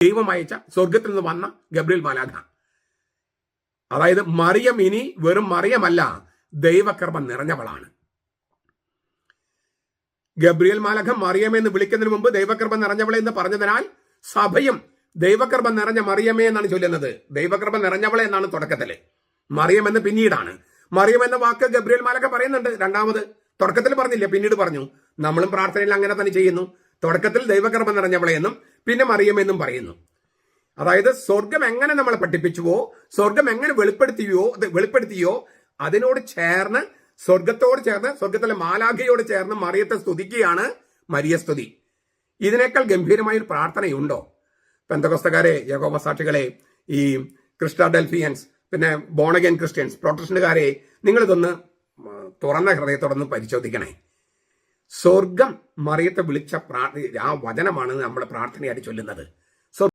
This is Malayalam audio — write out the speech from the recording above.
ദൈവം അയച്ച സ്വർഗത്തിൽ നിന്ന് വന്ന ഗബ്രിയേൽ മാലാഖ. അതായത് മറിയം ഇനി വെറും മറിയമല്ല, ദൈവകൃപ നിറഞ്ഞവളാണ്. ഗബ്രിയേൽ മാലാഖ മറിയമേ എന്ന് വിളിക്കുന്നതിന് മുമ്പ് ദൈവകൃപ നിറഞ്ഞവളെ എന്ന് പറഞ്ഞതിനാൽ സഭയും ദൈവകൃപ നിറഞ്ഞ മറിയമേ എന്നാണ് ചൊല്ലുന്നത്. ദൈവകൃപ നിറഞ്ഞവളെ എന്നാണ് തുടക്കത്തില്, മറിയം എന്ന് പിന്നീടാണ്. മറിയം എന്ന വാക്ക് ഗബ്രിയേൽ മാലാഖ പറയുന്നുണ്ട് രണ്ടാമത്. തുടക്കത്തിൽ പറഞ്ഞില്ല, പിന്നീട് പറഞ്ഞു. നമ്മളും പ്രാർത്ഥനയിൽ അങ്ങനെ തന്നെ ചെയ്യുന്നു. തുടക്കത്തിൽ ദൈവകൃപ നിറഞ്ഞവളെ എന്നും പിന്നെ മറിയം എന്നും പറയുന്നു. അതായത് സ്വർഗം എങ്ങനെ നമ്മളെ പഠിപ്പിച്ചുവോ, സ്വർഗം എങ്ങനെ വെളിപ്പെടുത്തിയോ അതിനോട് ചേർന്ന്, സ്വർഗത്തോട് ചേർന്ന്, സ്വർഗത്തിലെ മാലാഖയോട് ചേർന്ന് മറിയത്തെ സ്തുതിക്കുകയാണ് മരിയസ്തുതി. ഇതിനേക്കാൾ ഗംഭീരമായ ഒരു പ്രാർത്ഥനയുണ്ടോ? പെന്തക്കോസ്തക്കാരെ, യഹോവ സാക്ഷികളെ, ഈ ക്രിസ്റ്റാഡൽഫിയൻസ്, പിന്നെ ബോണഗൻ ക്രിസ്ത്യൻസ്, പ്രൊട്ടസ്റ്റന്റുകാരെ, നിങ്ങളിതൊന്ന് തുറന്ന ഹൃദയത്തോടൊന്ന് പരിശോധിക്കണേ. സ്വർഗം മറിയത്തെ വിളിച്ച ആ വചനമാണ് നമ്മൾ പ്രാർത്ഥനയായിട്ട് ചൊല്ലുന്നത്.